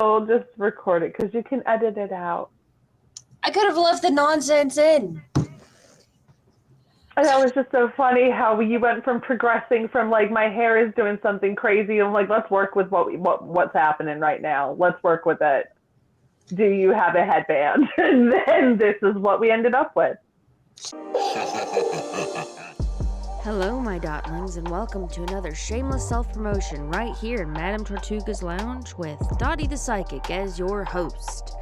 I'll just record it because you can edit it out. I could have left the nonsense in. And that was just so funny how you went from progressing from like my hair is doing something crazy. I'm like, let's work with what's happening right now. Let's work with it. Do you have a headband? And then this is what we ended up with. Hello, my dotlings, and welcome to another Shameless Self Promotion right here in Madame Tortuga's Lounge with Dottie the Psychic as your host.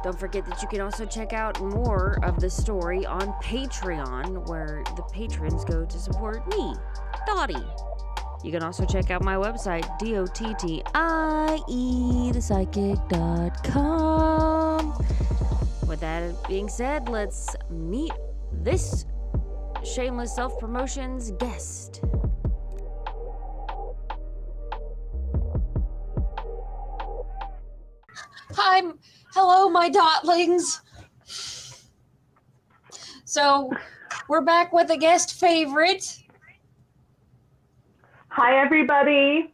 Don't forget that you can also check out more of the story on Patreon, where the patrons go to support me, Dottie. You can also check out my website, dottiethePsychic.com. With that being said, let's meet this Shameless Self Promotion's guest. Hello, my dotlings. So, we're back with a guest favorite. Hi, everybody.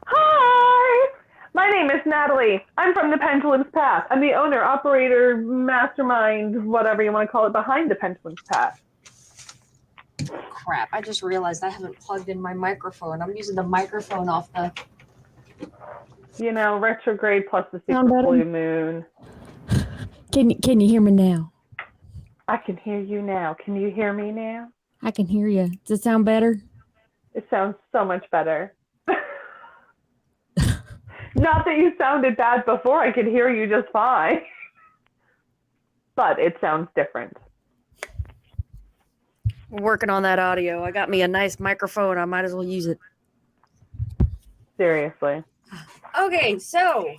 Hi. My name is Natalie. I'm from the Pendulums Path. I'm the owner, operator, mastermind, whatever you want to call it, behind the Pendulums Path. Crap, I just realized I haven't plugged in my microphone. I'm using the microphone off the... You know, retrograde plus the super blue moon. Can you hear me now? I can hear you now. Can you hear me now? I can hear you. Does it sound better? It sounds so much better. Not that you sounded bad before. I could hear you just fine. But it sounds different. Working on that audio. I got me a nice microphone. I might as well use it. Seriously. Okay, so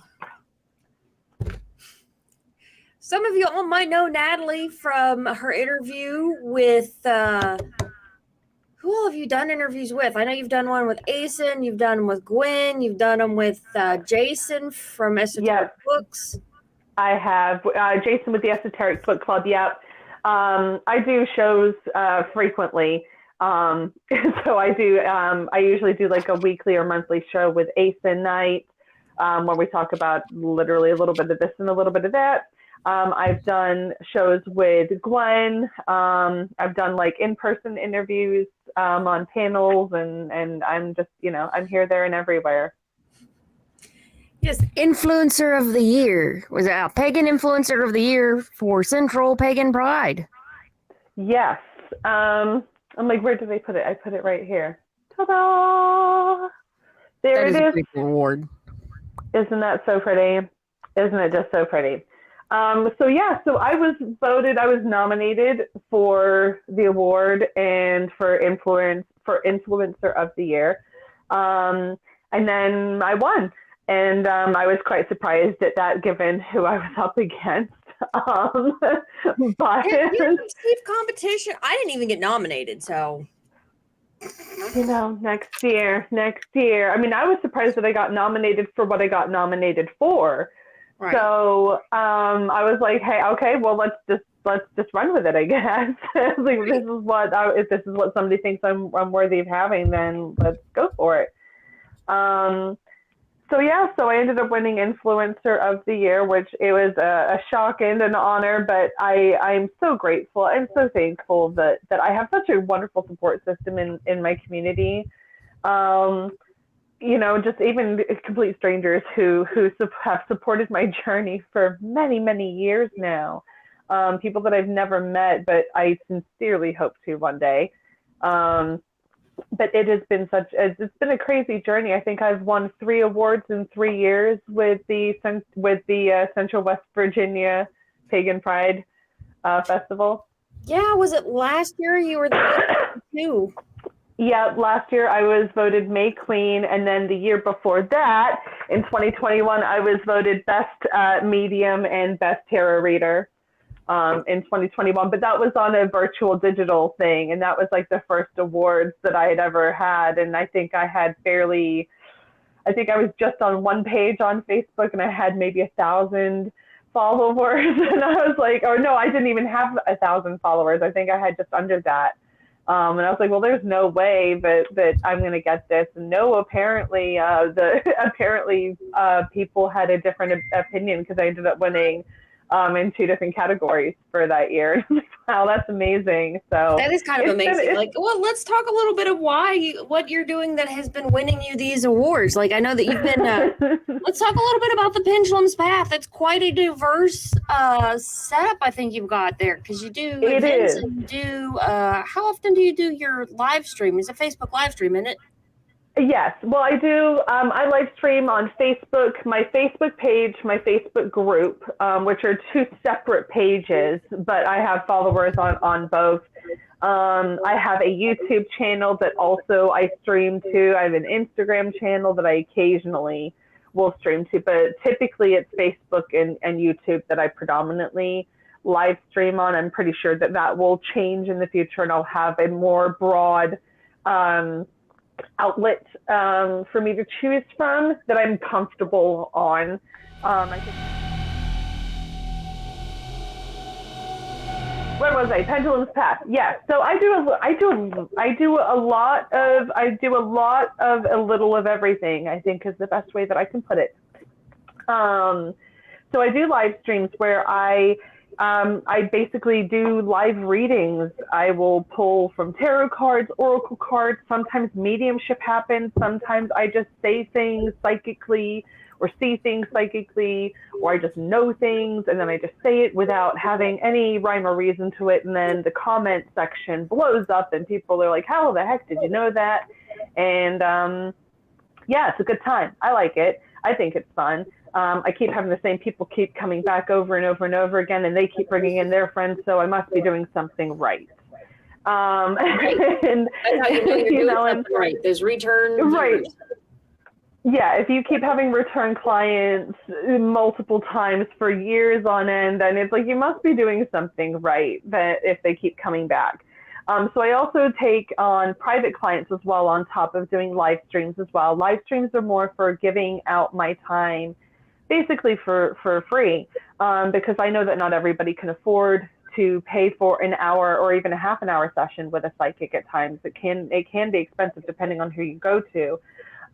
some of you all might know Natalie from her interview with, who all have you done interviews with? I know you've done one with Asen, you've done them with Gwen, you've done them with Jason from Esoteric Books. I have. Jason with the Esoteric Book Club, yep. I do shows frequently. So I do, I usually do like a weekly or monthly show with Asen Night, where we talk about literally a little bit of this and a little bit of that. I've done shows with Gwen. I've done like in-person interviews on panels, and I'm just, you know, I'm here, there, and everywhere. Yes, Influencer of the Year. Was it Pagan Influencer of the Year for Central Pagan Pride? Yes. I'm like, where did they put it? I put it right here. Ta-da! There it is. A great award. Isn't that so pretty? Isn't it just so pretty? So I was nominated for the award and for Influencer of the Year. And then I won. And I was quite surprised at that, given who I was up against. But you received competition. I didn't even get nominated, so you know, next year. I mean, I was surprised that I got nominated for what I got nominated for. Right. So I was like, hey, okay, well, let's just run with it, I guess. Like, if this is what somebody thinks I'm worthy of having, then let's go for it. So I ended up winning Influencer of the Year, which it was a shock and an honor, but I'm so grateful. I'm so thankful that I have such a wonderful support system in my community. You know, just even complete strangers who have supported my journey for many, many years now. People that I've never met, but I sincerely hope to one day. But it has been it's been a crazy journey. I think I've won 3 awards in 3 years with the Central West Virginia Pagan Pride Festival. Yeah, was it last year you were there too? Yeah, last year I was voted May Queen, and then the year before that, in 2021, I was voted Best Medium and Best Tarot Reader in 2021. But that was on a virtual digital thing, and that was like the first awards that I had ever had. And I think I was just on one page on Facebook, and I had maybe 1,000 followers. And I was like, oh no, I didn't even have 1,000 followers. I think I had just under that. And I was like, well, there's no way that I'm going to get this. And no, apparently, people had a different opinion because I ended up winning in 2 different categories for that year. Wow, that's amazing. So that is kind of amazing. Well, let's talk a little bit of what you're doing that has been winning you these awards. Like, I know that you've been, let's talk a little bit about the Pendulums Path. It's quite a diverse setup I think you've got there, because you do events and you do, how often do you do your live stream? It's a Facebook live stream, isn't it? Yes. Well, I do. I live stream on Facebook, my Facebook page, my Facebook group, which are 2 separate pages, but I have followers on both. I have a YouTube channel that also I stream to. I have an Instagram channel that I occasionally will stream to, but typically it's Facebook and YouTube that I predominantly live stream on. I'm pretty sure that will change in the future, and I'll have a more broad outlet for me to choose from that I'm comfortable on. Where was I? Pendulums Path. Yes. So I do a lot of a little of everything, I think is the best way that I can put it. So I do live streams where I basically do live readings. I will pull from tarot cards, oracle cards. Sometimes mediumship happens. Sometimes I just say things psychically or see things psychically, or I just know things and then I just say it without having any rhyme or reason to it. And then the comment section blows up and people are like, how the heck did you know that? And yeah, it's a good time. I like it. I think it's fun. I keep having the same people keep coming back over and over and over again, and they keep bringing in their friends, so I must be doing something right. Right. And that's how you know you're doing something right. There's return viewers. Right. Yeah, if you keep having return clients multiple times for years on end, then it's like you must be doing something right that if they keep coming back. So I also take on private clients as well on top of doing live streams as well. Live streams are more for giving out my time basically for free, because I know that not everybody can afford to pay for an hour or even a half an hour session with a psychic at times. It can be expensive depending on who you go to,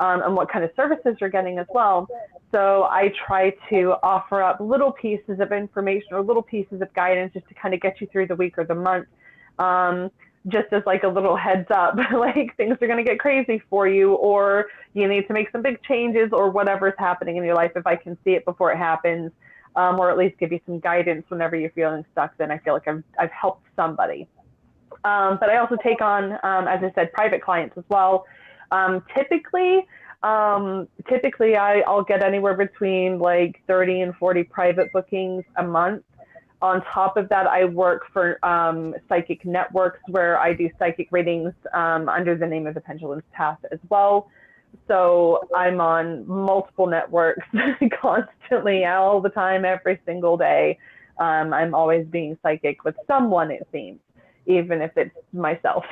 and what kind of services you're getting as well. So I try to offer up little pieces of information or little pieces of guidance just to kind of get you through the week or the month, just as like a little heads up, like things are going to get crazy for you, or you need to make some big changes, or whatever's happening in your life. If I can see it before it happens, or at least give you some guidance whenever you're feeling stuck, then I feel like I've helped somebody. But I also take on, as I said, private clients as well. Typically I'll get anywhere between like 30 and 40 private bookings a month. On top of that, I work for psychic networks where I do psychic readings under the name of the Pendulums Path as well. So I'm on multiple networks constantly, all the time, every single day. I'm always being psychic with someone, it seems, even if it's myself.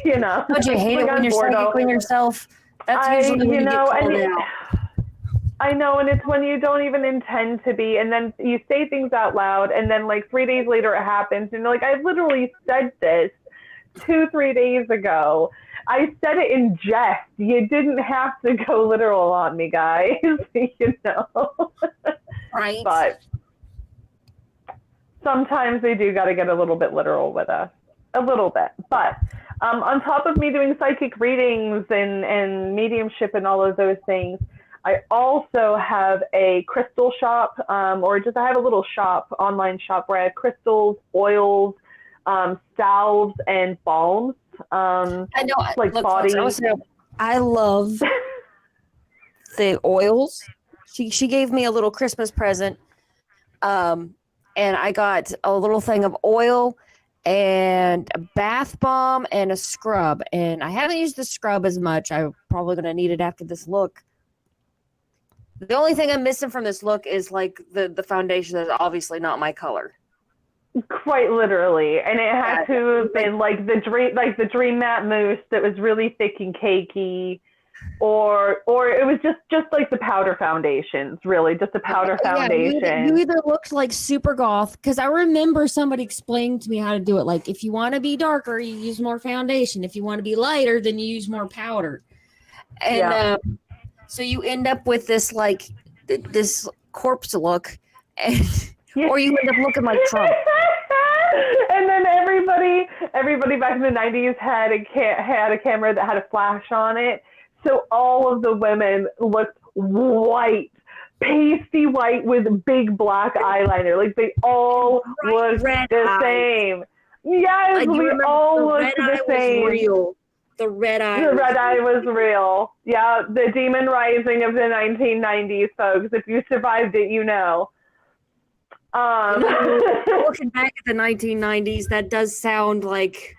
You know. Don't you hate it when you're psychic with yourself? That's usually when you get called out. I know, and it's when you don't even intend to be, and then you say things out loud, and then like 3 days later it happens, and you're like, I literally said this 2-3 days ago. I said it in jest. You didn't have to go literal on me, guys. You know? Right. But sometimes they do got to get a little bit literal with us. A little bit. But on top of me doing psychic readings and mediumship and all of those things, I also have a crystal shop, I have a little shop, online shop, where I have crystals, oils, salves, and balms. I know. Like look, body. Folks, I love the oils. She gave me a little Christmas present, and I got a little thing of oil and a bath bomb and a scrub. And I haven't used the scrub as much. I'm probably going to need it after this look. The only thing I'm missing from this look is like the foundation that's obviously not my color. Quite literally, and it had to have been like the dream matte mousse that was really thick and cakey. or it was just like the powder foundations, really, just a powder foundation. Yeah, you either looked like super goth, because I remember somebody explaining to me how to do it. Like, if you want to be darker, you use more foundation. If you want to be lighter, then you use more powder. And so you end up with this like this corpse look, and or you end up looking like Trump. And then everybody back in the 90s had a camera that had a flash on it. So all of the women looked white, pasty white with big black eyeliner. Like they all looked the same. Yes, we all looked the same. Real. The red eye. The red eye was real. Yeah, the demon rising of the 1990s, folks. If you survived it, you know. Looking back at the 1990s, that does sound like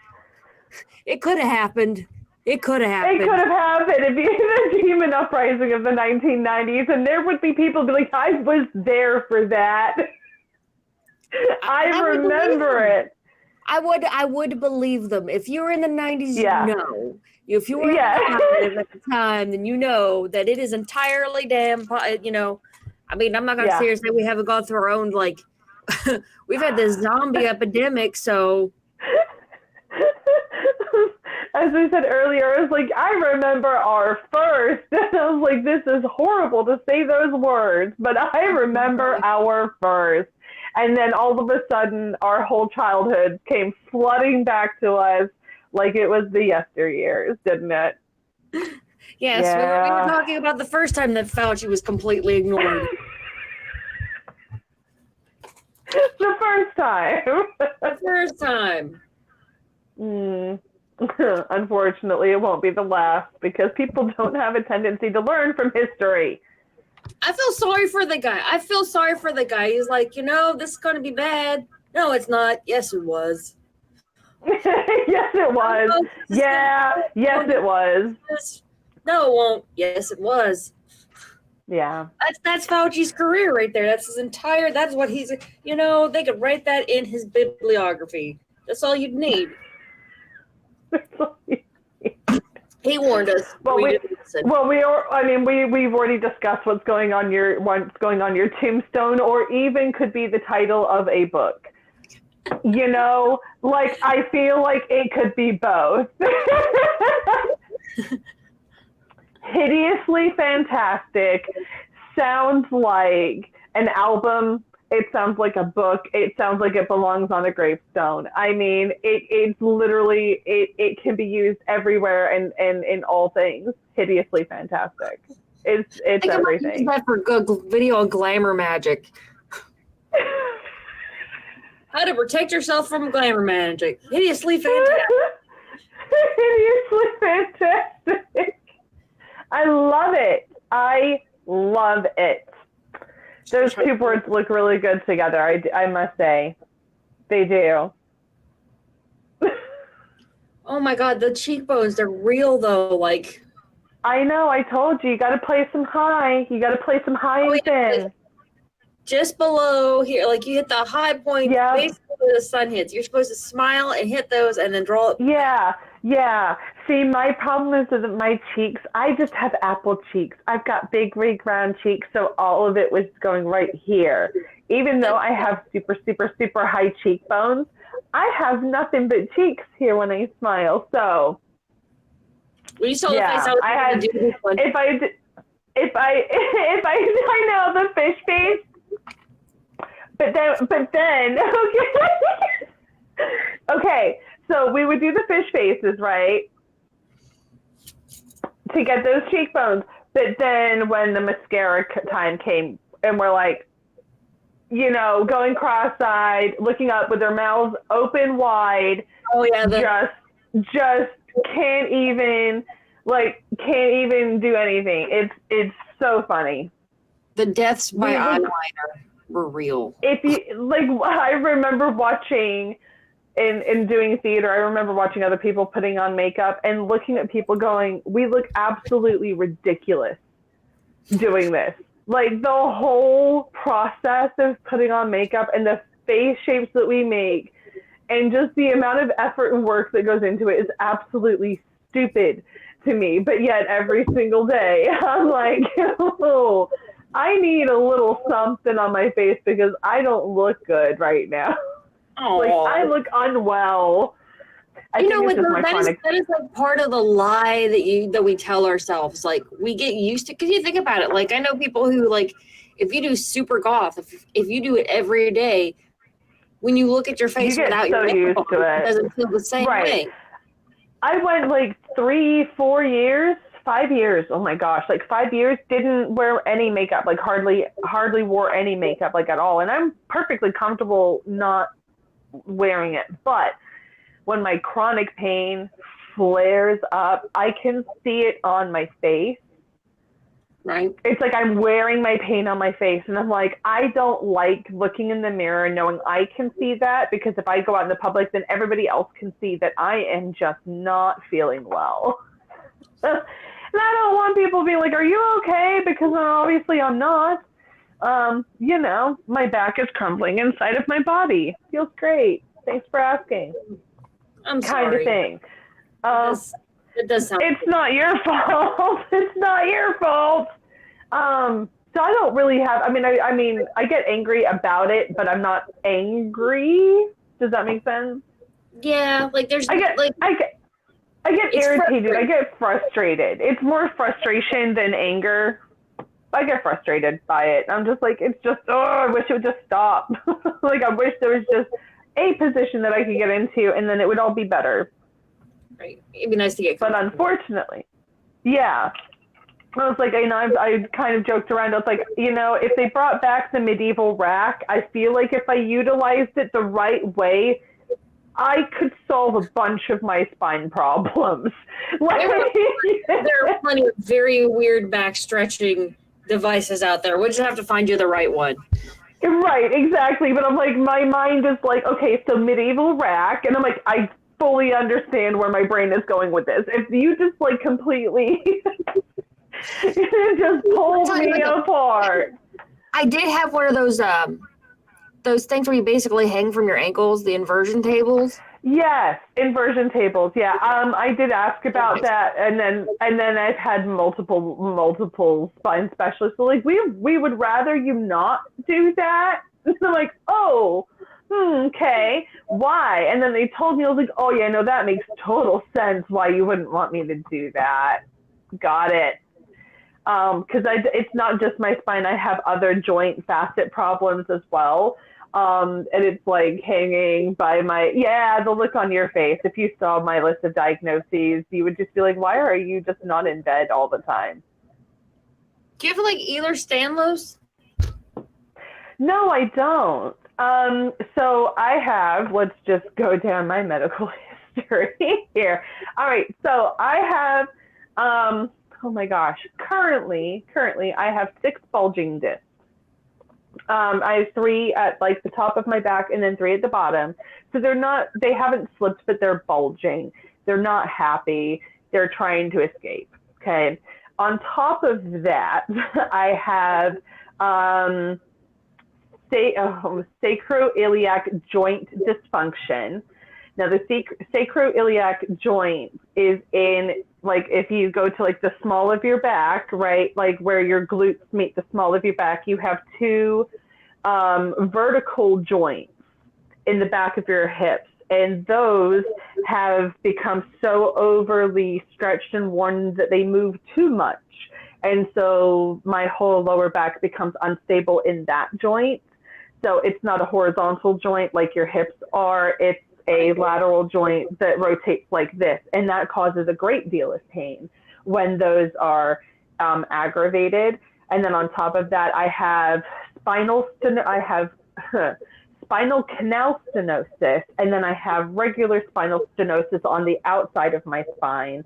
it could have happened. It could have happened. It could have happened if you the demon uprising of the 1990s, and there would be people be like, I was there for that. I remember it. I would believe them. If you were in the 90s, you know. If you were at the time, then you know that it is entirely you know. I mean, I'm not going to seriously say we haven't gone through our own, like, we've had this zombie epidemic, so. As we said earlier, I was like, I remember our first. I was like, this is horrible to say those words, but I remember our first. And then all of a sudden, our whole childhood came flooding back to us like it was the yesteryears, didn't it? Yes, we were talking about the first time that Fauci was completely ignored. The first time. The first time. Unfortunately, it won't be the last because people don't have a tendency to learn from history. I feel sorry for the guy. He's like, this is going to be bad. No, it's not. Yes, it was. Yes, it was. Yes, it was. No, it won't. Yes, it was. Yeah. That's Fauci's career right there. That's his entire, that's what he's, they could write that in his bibliography. That's all you'd need. He warned us. We've already discussed what's going on your tombstone, or even could be the title of a book. I feel like it could be both. Hideously fantastic sounds like an album. It sounds like a book. It sounds like it belongs on a gravestone. I mean, it's literally, it can be used everywhere and in all things. Hideously fantastic. It's everything. Use that for good video glamour magic. How to protect yourself from glamour magic. Hideously fantastic. Hideously fantastic. I love it. I love it. Those two words look really good together, I must say. They do. Oh my God, the cheekbones, they're real though. Like, I know, I told you, you got to play some high. You got to play some high and thin. Just below here, like you hit the high point, basically where the sun hits. You're supposed to smile and hit those and then draw it. Yeah. See, my problem is that my cheeks, I just have apple cheeks. I've got big, big, round cheeks, so all of it was going right here. Even though I have super, super, super high cheekbones, I have nothing but cheeks here when I smile. So, well, you saw the face I had. If I know the fish face, but then, okay. So we would do the fish faces, right? To get those cheekbones. But then when the mascara time came and we're like, going cross-eyed, looking up with their mouths open wide. Oh yeah. Just can't even do anything. It's so funny. The deaths by eyeliner were real. If you I remember watching in doing theater, I remember watching other people putting on makeup and looking at people going, we look absolutely ridiculous doing this. Like the whole process of putting on makeup and the face shapes that we make and just the amount of effort and work that goes into it is absolutely stupid. to me, but yet every single day I'm like, oh, I need a little something on my face because I don't look good right now. Like, I look unwell. I you know think what? it's just my That is like part of the lie that we tell ourselves. Like, we get used to, because you think about it. Like, I know people who, like, if you do super goth, if you do it every day, when you look at your face you get without so your used makeup to on, it. it doesn't feel the same way. I went like 3-4 years, 5 years. Oh my gosh, like 5 years, didn't wear any makeup, like hardly wore any makeup, like at all. And I'm perfectly comfortable not wearing it. But when my chronic pain flares up, I can see it on my face. Right. It's like I'm wearing my pain on my face, and I'm like, I don't like looking in the mirror and knowing I can see that, because if I go out in the public, then everybody else can see that I am just not feeling well. And I don't want people to be like, are you okay? Because obviously I'm not. You know, my back is crumbling inside of my body. Feels great. Thanks for asking. I'm kind sorry. of thing. It does sound. It's not your fault. It's not your fault. So I don't really have. I mean, I get angry about it, but I'm not angry. Does that make sense? Yeah, like there's. I get irritated. I get frustrated. It's more frustration than anger. I get frustrated by it. I'm just like, it's just, oh, I wish it would just stop. Like, I wish there was just a position that I could get into, and then it would all be better. Right. It'd be nice to get. But unfortunately, yeah. I was like, you know, I kind of joked around. I was like, you know, if they brought back the medieval rack, I feel like if I utilized it the right way, I could solve a bunch of my spine problems. Like, there are plenty of very weird back stretching devices out there. We'll just have to find you the right one. Right, exactly. But I'm like, my mind is like, okay, so medieval rack, and I'm like, I fully understand where my brain is going with this. If you just like completely just pulled me apart. I did have one of those things where you basically hang from your ankles, the inversion tables. Yes, inversion tables. Yeah, I did ask about that, and then I've had multiple spine specialists. So like, we would rather you not do that. And I'm like, oh, okay, why? And then they told me, I was like, oh yeah, no, that makes total sense why you wouldn't want me to do that. Got it. Because it's not just my spine. I have other joint facet problems as well. And it's like hanging by the look on your face. If you saw my list of diagnoses, you would just be like, why are you just not in bed all the time? Do you have like Ehlers-Danlos? No, I don't. So I have, let's just go down my medical history here. All right. So I have, oh my gosh, currently I have 6 bulging discs. I have 3 at like the top of my back and then 3 at the bottom. So they haven't slipped, but they're bulging. They're not happy. They're trying to escape. Okay. On top of that, I have, sacroiliac joint dysfunction. Now the sacroiliac joint is in, like, if you go to like the small of your back, right, like where your glutes meet the small of your back, you have 2 vertical joints in the back of your hips, and those have become so overly stretched and worn that they move too much, and so my whole lower back becomes unstable in that joint. So it's not a horizontal joint like your hips are, it's a lateral joint that rotates like this, and that causes a great deal of pain when those are aggravated. And then on top of that, I have spinal canal stenosis, and then I have regular spinal stenosis on the outside of my spine.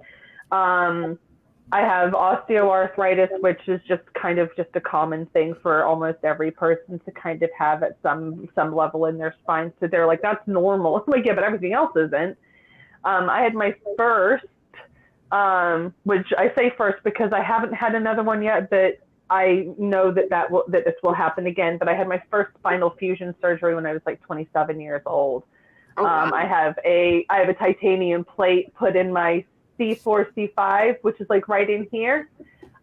I have osteoarthritis, which is just kind of just a common thing for almost every person to kind of have at some level in their spine. So they're like, that's normal. I'm like, yeah, but everything else isn't. I had my first, which I say first because I haven't had another one yet, but I know that this will happen again. But I had my first spinal fusion surgery when I was like 27 years old. Oh, wow. I have a titanium plate put in my C4, C5, which is like right in here.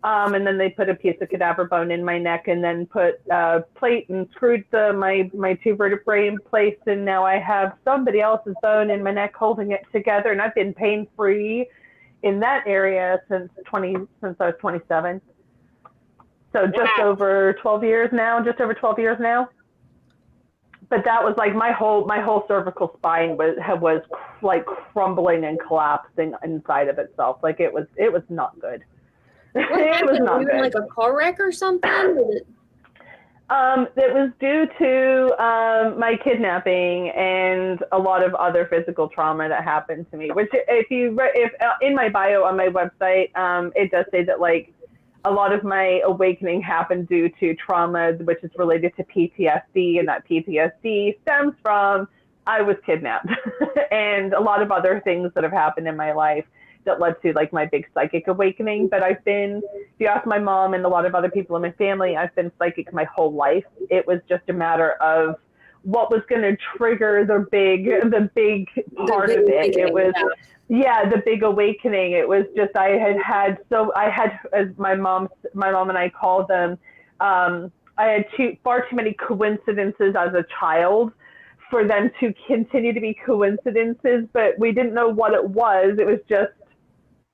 And then they put a piece of cadaver bone in my neck and then put a plate and screwed my two vertebrae in place. And now I have somebody else's bone in my neck holding it together. And I've been pain-free in that area since I was 27. So just over 12 years now, But that was like my whole cervical spine was like crumbling and collapsing inside of itself. Like it was not good. It was not good. Like a car wreck or something? It was due to my kidnapping and a lot of other physical trauma that happened to me. Which, if in my bio on my website, it does say that like a lot of my awakening happened due to trauma, which is related to PTSD, and that PTSD stems from I was kidnapped and a lot of other things that have happened in my life that led to like my big psychic awakening. But if you ask my mom and a lot of other people in my family, I've been psychic my whole life. It was just a matter of what was going to trigger the big part of it. It was, the big awakening. It was just, I had, as my mom and I called them, I had far too many coincidences as a child for them to continue to be coincidences, but we didn't know what it was. It was just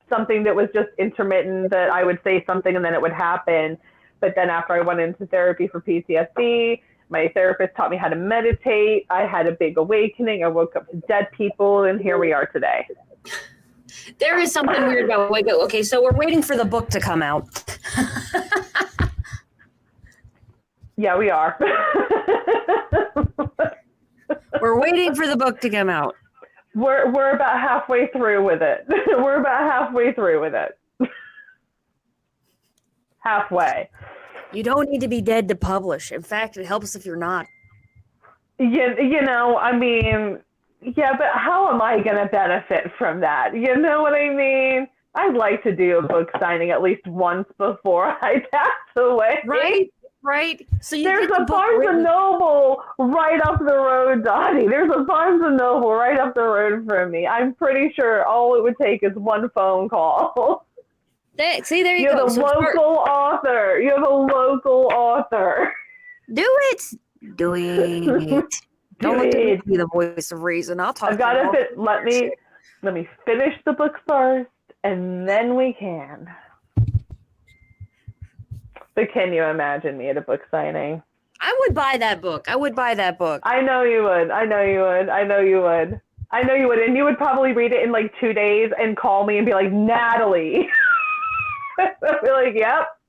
something that was just intermittent, that I would say something and then it would happen. But then after I went into therapy for PTSD, my therapist taught me how to meditate. I had a big awakening. I woke up to dead people, and here we are today. There is something weird about wake up. Okay, so we're waiting for the book to come out. Yeah, we are. We're waiting for the book to come out. We're about halfway through with it. Halfway. You don't need to be dead to publish. In fact, it helps if you're not. You know, I mean, yeah, but how am I going to benefit from that? You know what I mean? I'd like to do a book signing at least once before I pass away. Right. So there's a Barnes & Noble right up the road, Dottie. There's a Barnes & Noble right up the road from me. I'm pretty sure all it would take is one phone call. There you You go. have a local author. Do it. Don't let me be the voice of reason. I'll talk. I've got to fit. Let me finish the book first, and then we can. But can you imagine me at a book signing? I would buy that book. I know you would. And you would probably read it in like 2 days and call me and be like, Natalie. I'd be like, yep.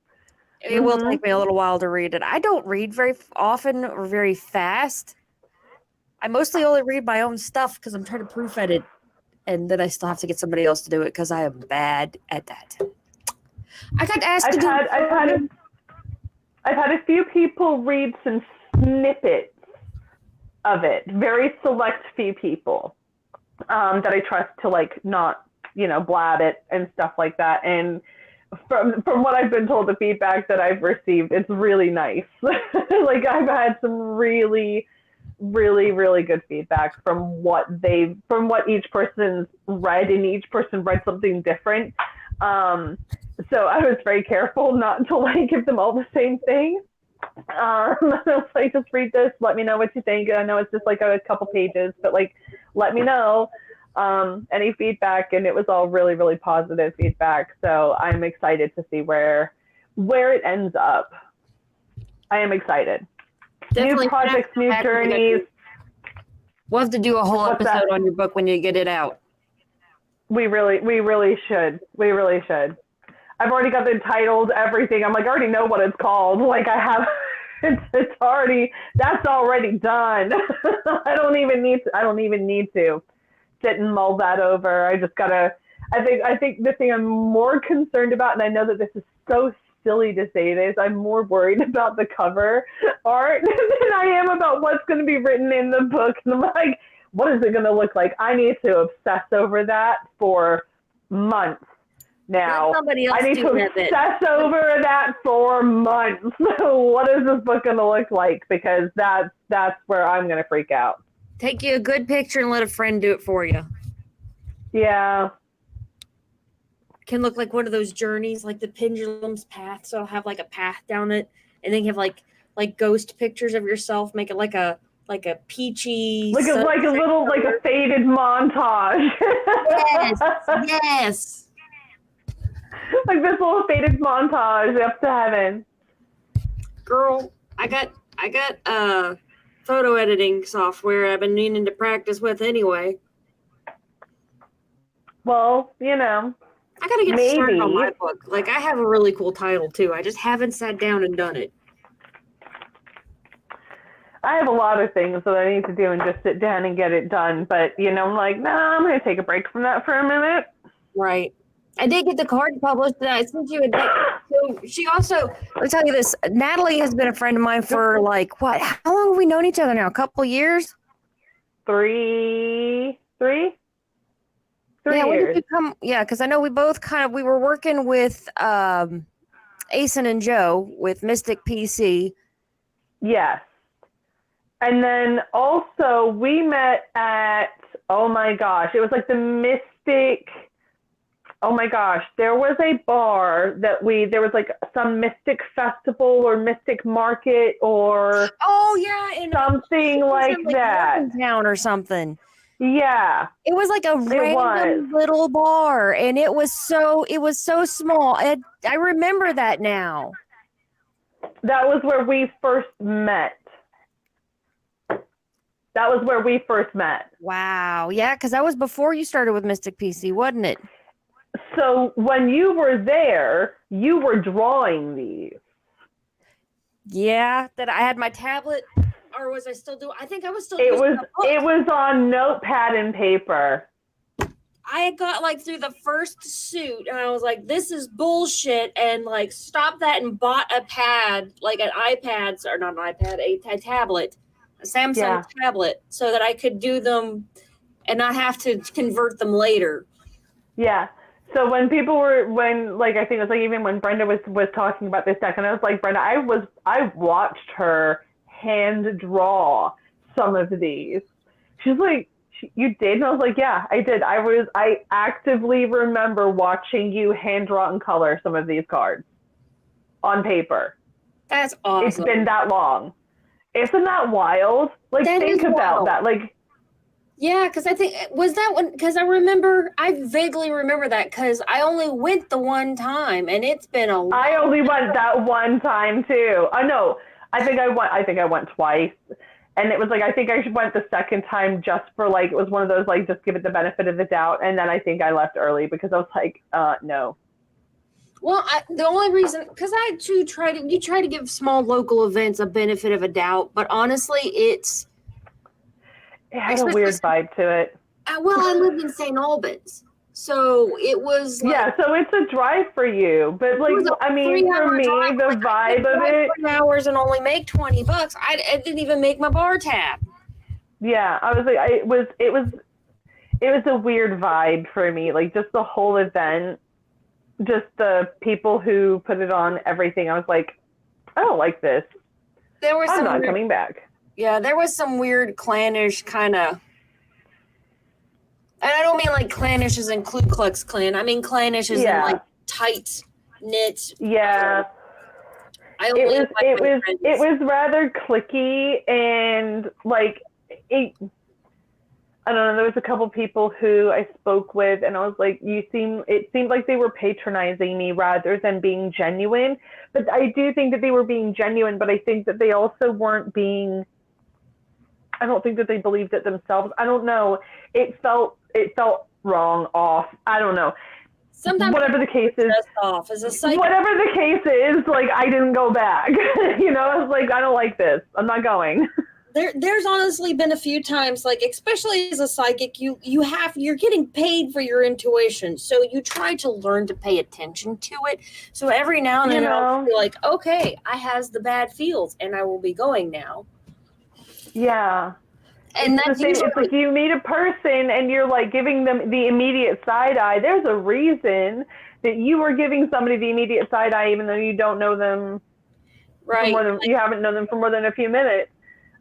It will take me a little while to read it. I don't read very often or very fast. I mostly only read my own stuff because I'm trying to proof edit, and then I still have to get somebody else to do it because I am bad at that. I got asked to do. I've had a few people read some snippets of it. Very select few people that I trust to like not, blab it and stuff like that. And from what I've been told, the feedback that I've received, it's really nice. Like I've had some really, really, really good feedback from what each person's read, and each person read something different. So I was very careful not to like give them all the same thing. I was like, just read this, let me know what you think. I know it's just like a couple pages, but like, let me know any feedback. And it was all really, really positive feedback. So I'm excited to see where it ends up. I am excited. Definitely new projects, new journeys. We'll have to do a whole episode on your book when you get it out. We really should. I've already got the titles, everything. I'm like, I already know what it's called. Like I have, that's already done. I don't even need to sit and mull that over. I just gotta, I think the thing I'm more concerned about, and I know that this is so silly to say this, I'm more worried about the cover art than I am about what's going to be written in the book. And I'm like, what is it going to look like? I need to obsess over that for months. Now, I need to obsess over that for months. What is this book going to look like? Because that's where I'm going to freak out. Take you a good picture and let a friend do it for you. Yeah. can look like one of those journeys, like the Pendulums Path. So I'll have like a path down it, and then you have like ghost pictures of yourself, make it like a peachy, like a little like a faded montage. Yes, yes. Like this little faded montage up to heaven. Girl, I got photo editing software I've been needing to practice with anyway. Well, you know, I gotta get started on maybe. my book. Like, I have a really cool title too. I just haven't sat down and done it. I have a lot of things that I need to do and just sit down and get it done. But, you know, I'm like, I'm going to take a break from that for a minute. Right. I did get the card published that I sent you a deck. So she also, let me tell you this, Natalie has been a friend of mine for like, what, how long have we known each other now? A couple years? 3 yeah, years. Because I know we both we were working with Asen and Joe with Mystic PC. Yes. And then also we met at, oh my gosh, it was like the Mystic, oh my gosh, there was a bar that there was like some Mystic festival or Mystic market or something like that. Town or something. Yeah. It was like a random little bar, and it was so small. I remember that now. That was where we first met. Wow. Yeah, because that was before you started with Mystic PC, wasn't it? So when you were there, you were drawing these. Yeah, that I had my tablet, or was I still doing? I think I was still. It was on notepad and paper. I had got like through the first suit, and I was like, "This is bullshit," and like stopped that and bought a pad, like an iPad, or not an iPad, a tablet, a Samsung tablet, so that I could do them and not have to convert them later. Yeah. So when people were, I think it was like even when Brenda was talking about this deck, and I was like, Brenda, I watched her hand draw some of these. She's like, you did? And I was like, yeah, I did. I actively remember watching you hand draw and color some of these cards on paper. That's awesome. It's been that long. Isn't that wild? Like, think about that. Like, yeah, because I think, was that one, because I vaguely remember that, because I only went the one time, and it's been a long I only went that one time, too. No, I think I went twice, and it was like, I think I went the second time just for, like, it was one of those, like, just give it the benefit of the doubt, and then I think I left early, because I was like, no. Well, the only reason, because you try to give small local events a benefit of a doubt, but honestly, it has a weird vibe to it. Well, I lived in St. Albans, so it was like, so it's a drive for you, but like, I mean, for me, the vibe of it. 3 hours and only make $20. I didn't even make my bar tab. Yeah, I was like, it was a weird vibe for me, like just the whole event, just the people who put it on, everything. I was like, I don't like this. I'm not coming back. Yeah, there was some weird clannish kind of, and I don't mean like clannish as in Ku Klux Klan. I mean clannish as in like tight knit. Yeah. It was rather cliquey and like I don't know. There was a couple people who I spoke with, and I was like, it seemed like they were patronizing me rather than being genuine. But I do think that they were being genuine, but I think that they also weren't being. I don't think that they believed it themselves. I don't know. It felt wrong, off. I don't know. Sometimes whatever the case is, whatever the case is, like I didn't go back. You know, I was like, I don't like this. I'm not going. There's honestly been a few times, like especially as a psychic, you're getting paid for your intuition, so you try to learn to pay attention to it. So every now and then I'll be like, okay, I has the bad feels, and I will be going now. Yeah. And that's the same. It's like you meet a person and you're like giving them the immediate side eye. There's a reason that you are giving somebody the immediate side eye, even though you don't know them. Right. You haven't known them for more than a few minutes.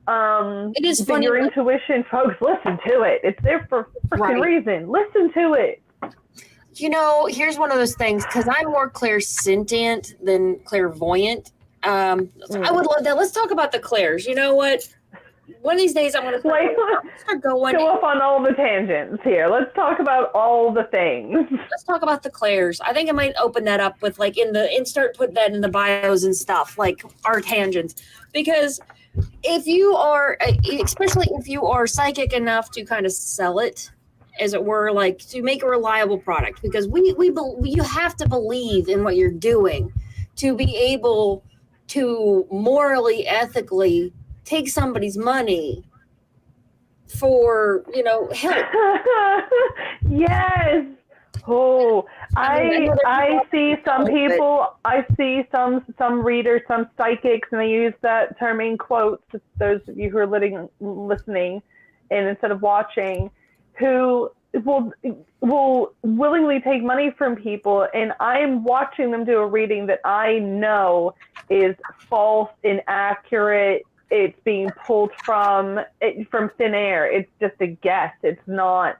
It is funny. Your intuition, folks, listen to it. It's there for a freaking reason. Listen to it. Here's one of those things, because I'm more clairsentient than clairvoyant. I would love that. Let's talk about the clairs. You know what? One of these days, I'm going to start going. Go up on all the tangents here. Let's talk about all the things. Let's talk about the clairs. I think I might open that up with start putting that in the bios and stuff, like our tangents. Because if you are, especially if you are psychic enough to kind of sell it, as it were, like to make a reliable product, because you have to believe in what you're doing to be able to morally, ethically take somebody's money for, help. Yes. Oh, I see some people, I see some readers, some psychics, and they use that term in quotes, those of you who are listening and instead of watching, who will willingly take money from people, and I'm watching them do a reading that I know is false, inaccurate. It's being pulled from thin air. It's just a guess. It's not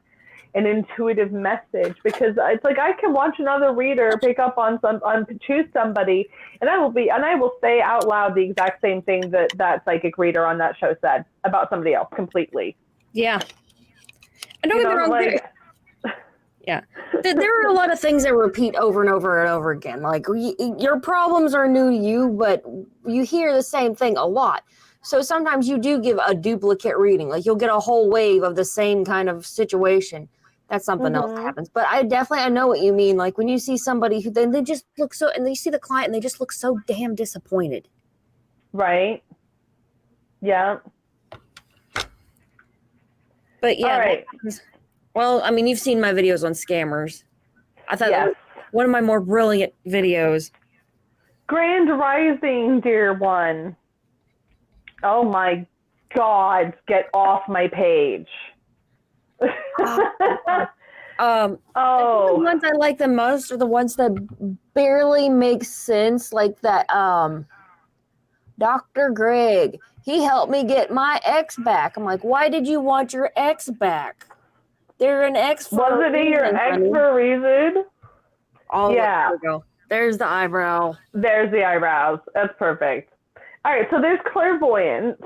an intuitive message, because it's like I can watch another reader pick up on choose somebody, and I will say out loud the exact same thing that psychic reader on that show said about somebody else completely. Yeah. I don't get me wrong. Yeah. There are a lot of things that repeat over and over and over again. Like your problems are new to you, but you hear the same thing a lot. So sometimes you do give a duplicate reading. Like you'll get a whole wave of the same kind of situation. That's something else that happens. But I know what you mean. Like when you see somebody who then they just look so, and they see the client and they just look so damn disappointed. Right. Yeah. But yeah. All right. Well, I mean, you've seen my videos on scammers. I thought that was one of my more brilliant videos. Grand Rising, dear one. Oh my God, get off my page. The ones I like the most are the ones that barely make sense, like that Dr. Greg, he helped me get my ex back. I'm like, why did you want your ex back? They're an ex for a reason. Wasn't he your ex for a reason? Oh, yeah. There we go. There's the eyebrow. There's the eyebrows. That's perfect. All right, so there's clairvoyance,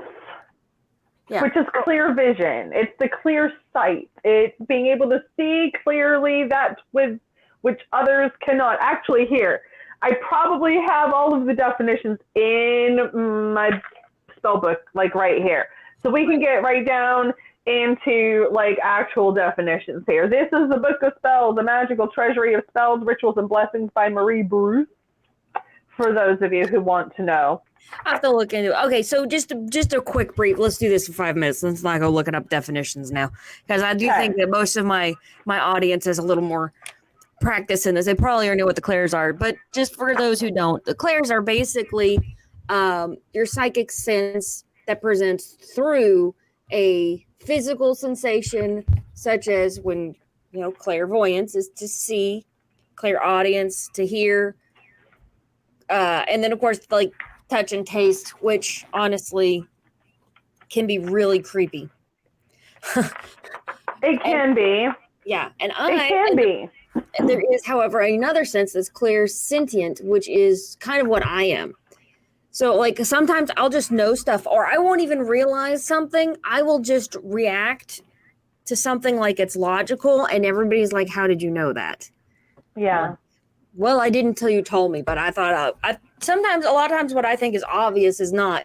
which is clear vision. It's the clear sight. It's being able to see clearly that with which others cannot. Actually, here, I probably have all of the definitions in my spell book, like right here. So we can get right down into like actual definitions here. This is the Book of Spells, the magical treasury of spells, rituals, and blessings by Marie Bruce, for those of you who want to know. I have to look into it. Okay, so just a quick brief. Let's do this for 5 minutes. Let's not go looking up definitions now, because I do think that most of my audience has a little more practice in this. They probably already know what the clairs are, but just for those who don't, the clairs are basically your psychic sense that presents through a physical sensation, such as when, clairvoyance is to see, clairaudience to hear, and then of course like touch and taste, which honestly can be really creepy. It can be. Yeah, and it can be. And there is, however, another sense that's clairsentient, which is kind of what I am. So, like, sometimes I'll just know stuff, or I won't even realize something. I will just react to something like it's logical, and everybody's like, how did you know that? Yeah. Well, I didn't till you told me, but I thought a lot of times what I think is obvious is not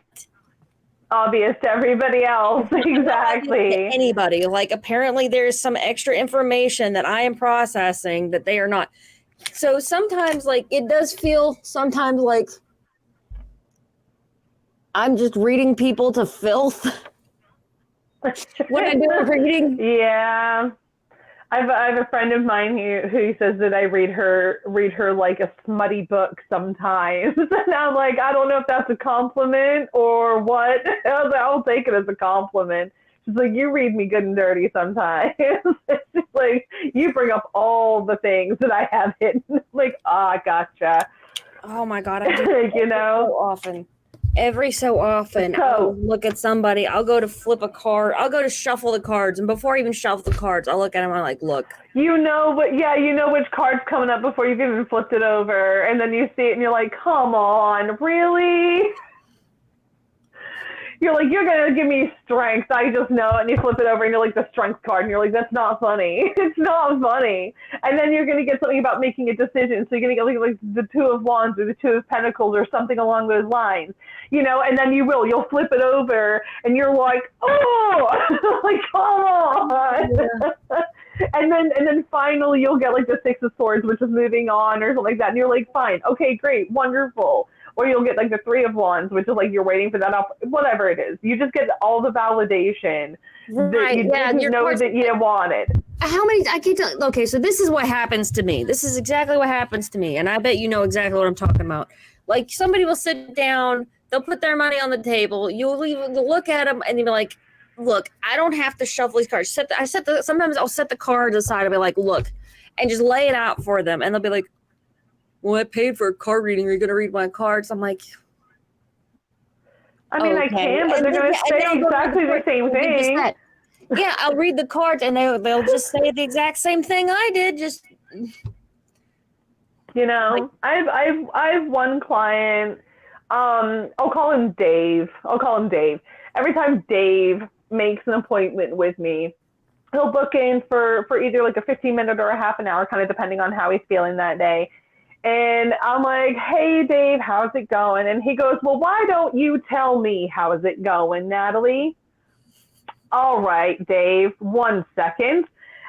obvious to everybody else. Exactly. To anybody. Like, apparently there's some extra information that I am processing that they are not. So sometimes, like, it does feel sometimes like I'm just reading people to filth when I do a reading. Yeah. I have a friend of mine who says that I read her like a smutty book sometimes. And I'm like, I don't know if that's a compliment or what. I'll take it as a compliment. She's like, you read me good and dirty sometimes. She's like, you bring up all the things that I have hidden. Like, gotcha. Oh my God. I do so often. Every so often, I'll look at somebody. I'll go to flip a card. I'll go to shuffle the cards, and before I even shuffle the cards, I'll look at them. I'm like, look. You know which card's coming up before you've even flipped it over, and then you see it, and you're like, come on, really? You're like, you're gonna give me strength. I just know it. And you flip it over, and you're like, the strength card, and you're like, that's not funny. It's not funny. And then you're gonna get something about making a decision. So you're gonna get like the Two of Wands or the Two of Pentacles or something along those lines, And then you'll flip it over, and you're like, oh, like come on. Yeah. And then finally you'll get like the Six of Swords, which is moving on or something like that, and you're like, fine, okay, great, wonderful. Or you'll get like the Three of Wands, which is like you're waiting for that whatever it is. You just get all the validation that you didn't know that you wanted. How many? I can't tell. Okay, so this is what happens to me. This is exactly what happens to me, and I bet you know exactly what I'm talking about. Like somebody will sit down, they'll put their money on the table. You'll look at them, and you'll be like, "Look, I don't have to shuffle these cards. Sometimes I'll set the cards aside and be like, look, and just lay it out for them, and they'll be like, well, I paid for a card reading. Are you going to read my cards? I'm like, I mean, okay. I can, but they're going to say exactly the same thing. Yeah, I'll read the cards, and they'll just say the exact same thing I did. Just, like, I've one client. I'll call him Dave. Every time Dave makes an appointment with me, he'll book in for either like a 15-minute or a half an hour, kind of depending on how he's feeling that day. And I'm like, hey, Dave, how's it going? And he goes, well, why don't you tell me how's it going, Natalie? All right, Dave, 1 second.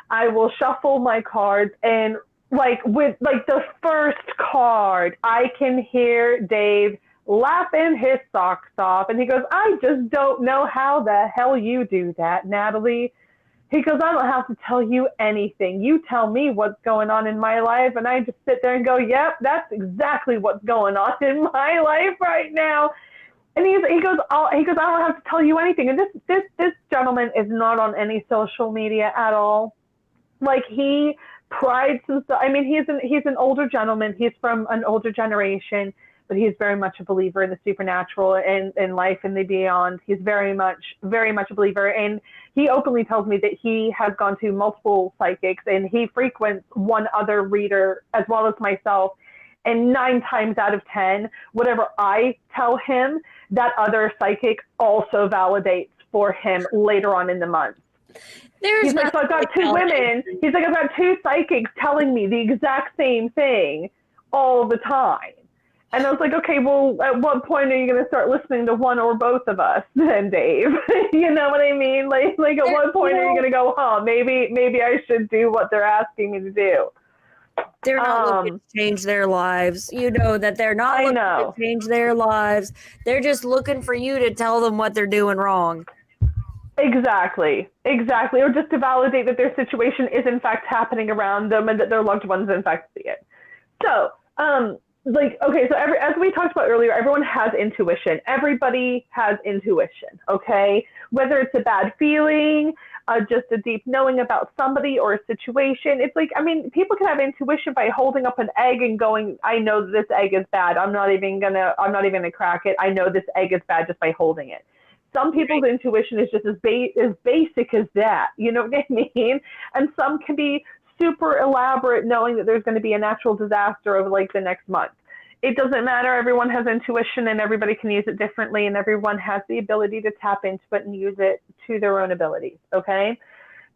I will shuffle my cards, and with the first card, I can hear Dave laughing his socks off. And he goes, I just don't know how the hell you do that, Natalie. He goes, I don't have to tell you anything. You tell me what's going on in my life, and I just sit there and go, yep, that's exactly what's going on in my life right now. And he goes, I don't have to tell you anything. And this gentleman is not on any social media at all. Like, he prides himself. I mean, he's an older gentleman. He's from an older generation, but he's very much a believer in the supernatural and in life and the beyond. He's very much a believer. And he openly tells me that he has gone to multiple psychics, and he frequents one other reader as well as myself. And 9 times out of 10, whatever I tell him, that other psychic also validates for him later on in the month. He's like, so I've got 2 women. He's like, I've got 2 psychics telling me the exact same thing all the time. And I was like, okay, well, at what point are you going to start listening to one or both of us then, Dave? You know what I mean? Like at what point are you going to go, maybe I should do what they're asking me to do? They're not looking to change their lives. You know that they're not looking to change their lives. They're just looking for you to tell them what they're doing wrong. Exactly. Or just to validate that their situation is in fact happening around them and that their loved ones in fact see it. So, as we talked about earlier, everyone has intuition. Everybody has intuition, okay? Whether it's a bad feeling, just a deep knowing about somebody or a situation. It's like, I mean, people can have intuition by holding up an egg and going, I know this egg is bad. I'm not even gonna crack it. I know this egg is bad just by holding it. Some people's intuition is just as basic as that, you know what I mean? And some can be super elaborate, knowing that there's going to be a natural disaster over like the next month. It doesn't matter. Everyone has intuition, and everybody can use it differently, and everyone has the ability to tap into it and use it to their own abilities, okay?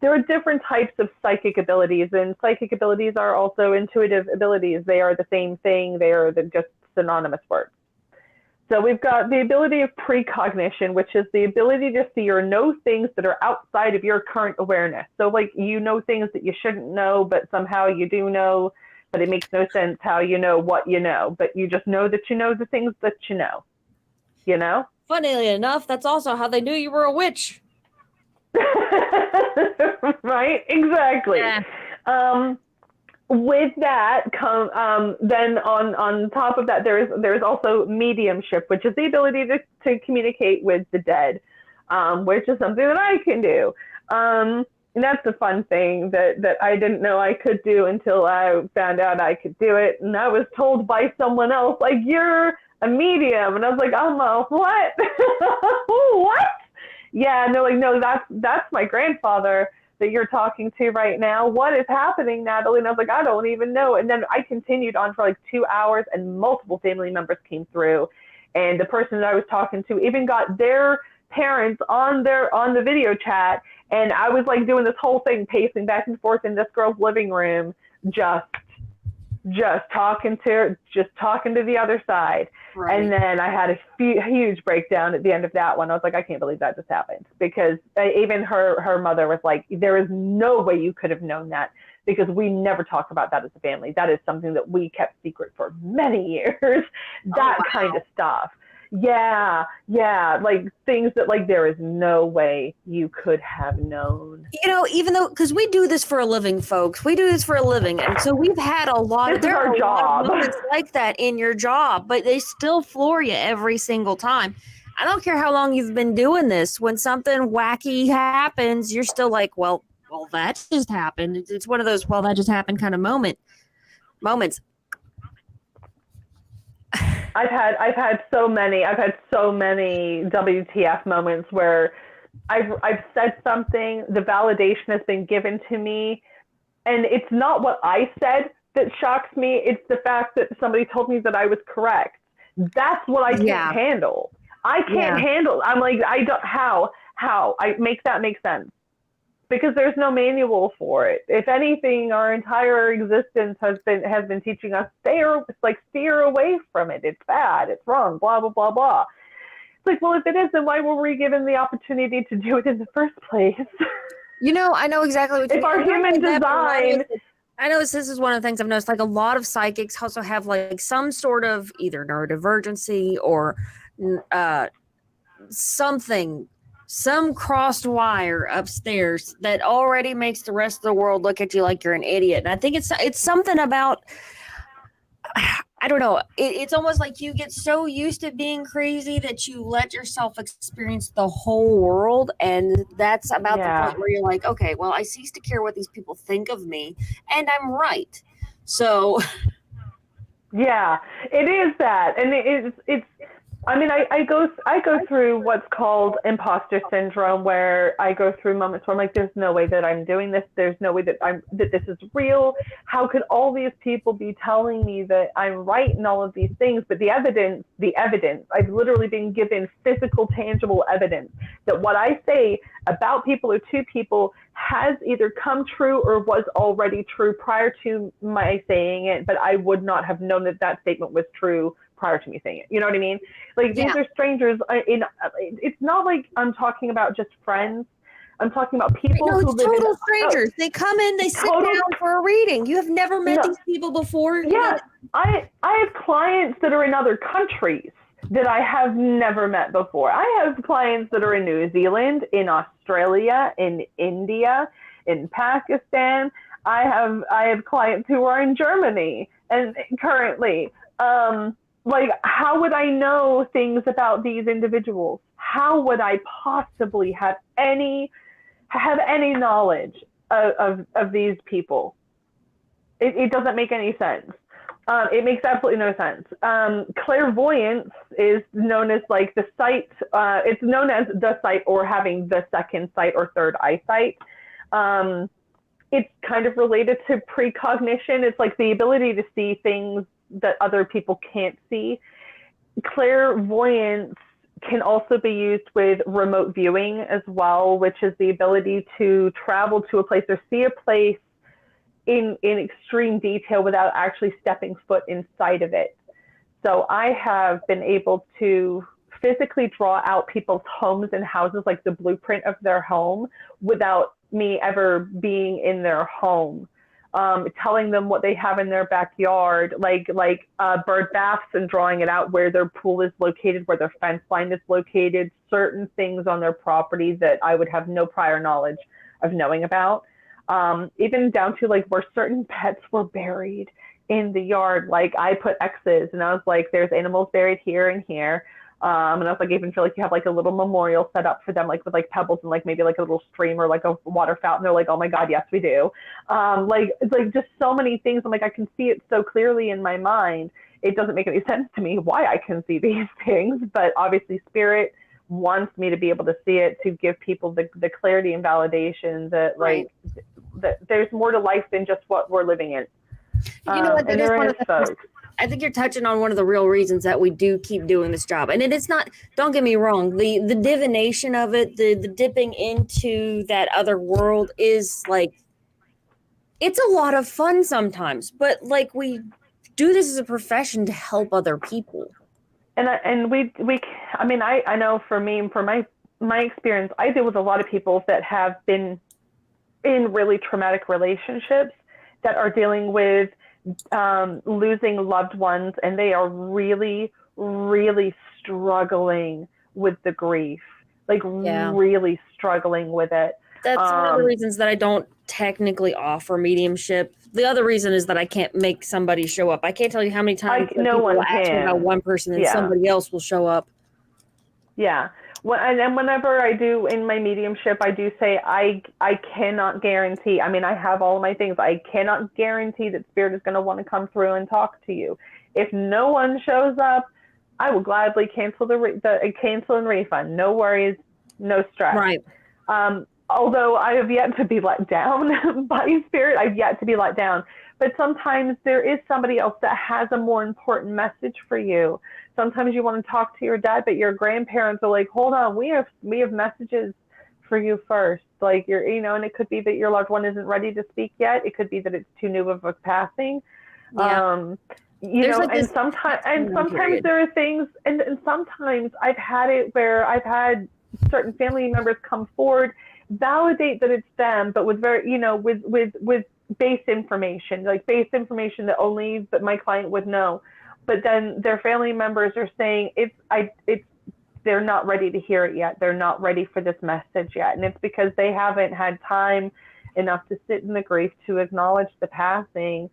There are different types of psychic abilities, and psychic abilities are also intuitive abilities. They are the same thing. They are just synonymous words. So we've got the ability of precognition, which is the ability to see or know things that are outside of your current awareness. So like, you know things that you shouldn't know, but somehow you do know, but it makes no sense how you know what you know, but you just know that you know the things that you know? Funnily enough, that's also how they knew you were a witch. Right? Exactly. Yeah. With that, then on top of that, there's also mediumship, which is the ability to communicate with the dead, which is something that I can do. And that's a fun thing that I didn't know I could do until I found out I could do it. And I was told by someone else, like, you're a medium. And I was like, what? What? Yeah, and they're like, no, that's my grandfather that you're talking to right now. What is happening, Natalie? And I was like, I don't even know. And then I continued on for like 2 hours, and multiple family members came through. And the person that I was talking to even got their parents on the video chat. And I was like doing this whole thing, pacing back and forth in this girl's living room, just talking to the other side. Right. And then I had a huge breakdown at the end of that one. I was like, I can't believe that just happened, because even her mother was like, there is no way you could have known that, because we never talk about that as a family. That is something that we kept secret for many years. That kind of stuff. Yeah, like things that like there is no way you could have known. You know, even though, because we do this for a living, folks, we do this for a living, and so we've had a lot of moments like that in your job, but they still floor you every single time. I don't care how long you've been doing this. When something wacky happens, you're still like, well, that just happened. It's one of those, well, that just happened kind of moments. I've had so many WTF moments where I've said something, the validation has been given to me, and it's not what I said that shocks me, it's the fact that somebody told me that I was correct. That's what I can't handle. I can't handle. I'm like, I don't, how I make that make sense, because there's no manual for it. If anything, our entire existence has been teaching us steer away from it. It's bad. It's wrong. Blah blah blah blah. It's like, well, if it is, then why were we given the opportunity to do it in the first place? You know, I know exactly what you mean. If our human design. I know this is one of the things I've noticed. Like a lot of psychics also have like some sort of either neurodivergency or some crossed wire upstairs that already makes the rest of the world look at you like you're an idiot. And I think it's something about, I don't know. It's almost like you get so used to being crazy that you let yourself experience the whole world. And that's about the point where you're like, okay, well, I cease to care what these people think of me, and I'm right. So. Yeah, it is that. And it's, I mean, I go through what's called imposter syndrome, where I go through moments where I'm like, there's no way that I'm doing this. There's no way that this is real. How could all these people be telling me that I'm right in all of these things? But the evidence, I've literally been given physical, tangible evidence that what I say about people or to people has either come true or was already true prior to my saying it, but I would not have known that statement was true prior to me saying it. You know what I mean? Like, these are strangers. It's not like I'm talking about just friends. I'm talking about people who live total strangers. They come in, they sit down for a reading. You have never met these people before. Yeah, I have clients that are in other countries that I have never met before. I have clients that are in New Zealand, in Australia, in India, in Pakistan. I have clients who are in Germany and currently. Like, how would I know things about these individuals? How would I possibly have any knowledge of these people? It doesn't make any sense. It makes absolutely no sense. Clairvoyance is known as like the sight. It's known as the sight, or having the second sight or third eyesight. It's kind of related to precognition. It's like the ability to see things that other people can't see. Clairvoyance can also be used with remote viewing as well, which is the ability to travel to a place or see a place in extreme detail without actually stepping foot inside of it. So I have been able to physically draw out people's homes and houses, like the blueprint of their home, without me ever being in their home. Telling them what they have in their backyard, like bird baths, and drawing it out where their pool is located, where their fence line is located, certain things on their property that I would have no prior knowledge of knowing about. Even down to like where certain pets were buried in the yard. Like, I put X's and I was like, there's animals buried here and here. And I was like, I even feel like you have like a little memorial set up for them, like with like pebbles and like maybe like a little stream or like a water fountain. They're like, oh my God, yes, we do. Like, it's like just so many things. I'm like, I can see it so clearly in my mind. it doesn't make any sense to me why I can see these things, but obviously spirit wants me to be able to see it, to give people the clarity and validation that like that there's more to life than just what we're living in. You know what? That and is there one is of the folks. I think you're touching on one of the real reasons that we do keep doing this job. And it is not, don't get me wrong, the divination of it, the dipping into that other world is like, it's a lot of fun sometimes, but like we do this as a profession to help other people. And we I mean, I know for me, for my experience, I deal with a lot of people that have been in really traumatic relationships that are dealing with losing loved ones, and they are really, really struggling with the grief, like really struggling with it. That's one of the reasons that I don't technically offer mediumship. The other reason is that I can't make somebody show up. I can't tell you how many times no one ask me about one person and somebody else will show up. Yeah. And whenever I do in my mediumship, I do say I cannot guarantee. I mean, I have all my things. I cannot guarantee that spirit is going to want to come through and talk to you. If no one shows up, I will gladly cancel cancel and refund. No worries, no stress. Right. Although I have yet to be let down by spirit, I've yet to be let down. But sometimes there is somebody else that has a more important message for you. Sometimes you want to talk to your dad, but your grandparents are like, hold on, we have messages for you first. Like and it could be that your loved one isn't ready to speak yet. It could be that it's too new of a passing. Yeah. And sometimes there are things, and sometimes I've had it where I've had certain family members come forward, validate that it's them, but with very, with base information, like base information that only my client would know. But then their family members are saying they're not ready to hear it yet. They're not ready for this message yet. And it's because they haven't had time enough to sit in the grief, to acknowledge the passing,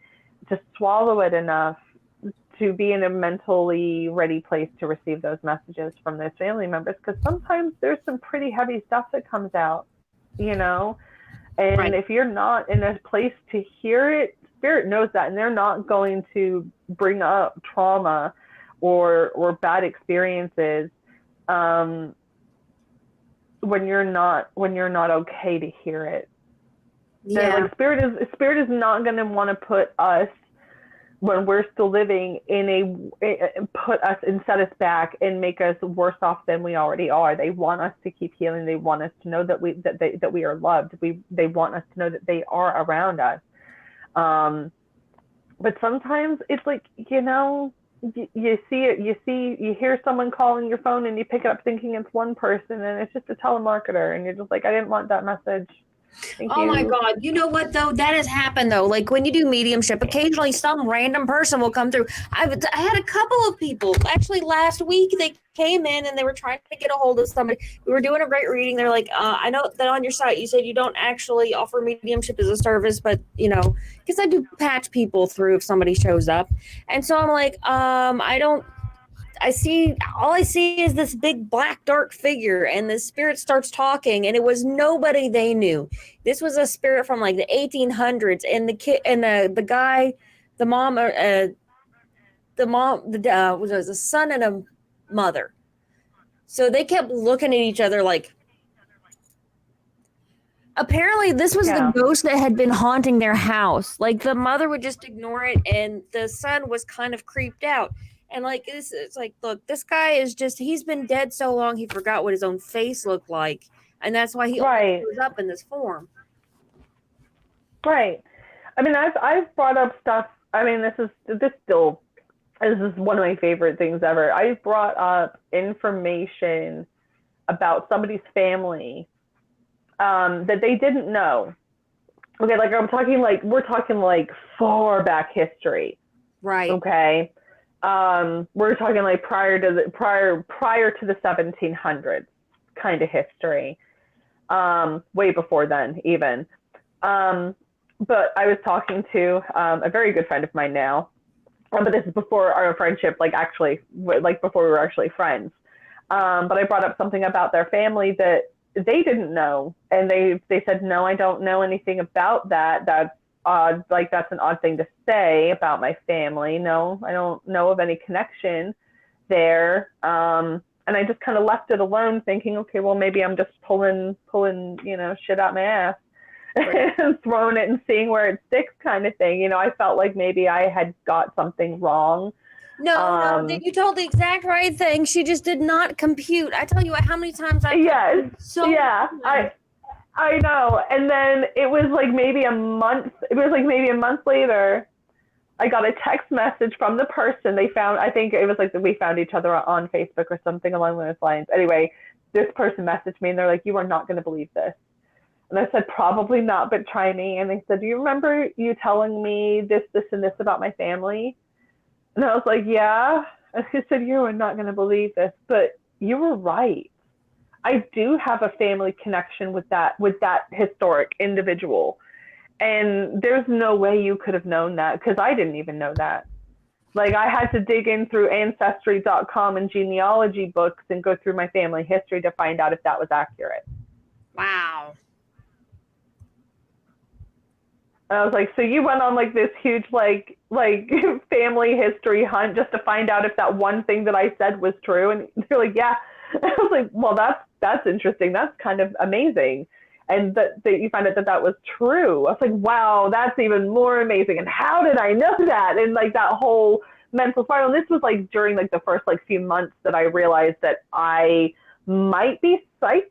to swallow it enough to be in a mentally ready place to receive those messages from their family members. Because sometimes there's some pretty heavy stuff that comes out, and if you're not in a place to hear it, spirit knows that, and they're not going to bring up trauma or bad experiences when you're not okay to hear it. Yeah. Like spirit is not going to want to put us, when we're still living, put us and set us back and make us worse off than we already are. They want us to keep healing. They want us to know that we are loved. They want us to know that they are around us. But sometimes it's like, you see it, you hear someone calling your phone and you pick it up thinking it's one person, and it's just a telemarketer, and you're just like, I didn't want that message. Thank you. My God. You know what, though? That has happened, though. Like, when you do mediumship, occasionally some random person will come through. I had a couple of people. Actually, last week, they came in and they were trying to get a hold of somebody. We were doing a great reading. They're like, I know that on your site you said you don't actually offer mediumship as a service, but, because I do patch people through if somebody shows up. And so I'm like, all I see is this big black dark figure, and the spirit starts talking, and it was nobody they knew. This was a spirit from like the 1800s, and the kid and the guy, the mom, was a son and a mother. So they kept looking at each other like. Apparently, this was the ghost that had been haunting their house. Like, the mother would just ignore it, and the son was kind of creeped out. And like, it's like, look, this guy he's been dead so long, he forgot what his own face looked like. And that's why he always shows up in this form. Right. I mean, I've brought up stuff. I mean, this is one of my favorite things ever. I've brought up information about somebody's family that they didn't know. Okay, like we're talking like far back history. Right. Okay. We're talking like prior to the 1700s kind of history, way before then even. But I was talking to a very good friend of mine now, but this is before our friendship, before we were actually friends. But I brought up something about their family that they didn't know, and they said, no, I don't know anything about that. odd, like that's an odd thing to say about my family. No, I don't know of any connection there. And I just kind of left it alone, thinking, okay, well, maybe I'm just pulling, shit out my ass and throwing it and seeing where it sticks, kind of thing. I felt like maybe I had got something wrong. No, you told the exact right thing. She just did not compute. I tell you what, how many times I've I know. And then it was like maybe a month later, I got a text message from the person they found. I think it was like that we found each other on Facebook or something along those lines. Anyway, this person messaged me and they're like, you are not going to believe this. And I said, probably not, but try me. And they said, do you remember you telling me this, and this about my family? And I was like, yeah. And he said, you are not going to believe this, but you were right. I do have a family connection with that historic individual. And there's no way you could have known that, because I didn't even know that. Like, I had to dig in through Ancestry.com and genealogy books and go through my family history to find out if that was accurate. Wow. And I was like, so you went on like this huge like family history hunt just to find out if that one thing that I said was true? And they're like, yeah. And I was like, well, that's interesting. That's kind of amazing. And that you find out that was true. I was like, wow, that's even more amazing. And how did I know that? And like that whole mental spiral. And this was like during like the first like few months that I realized that I might be psychic,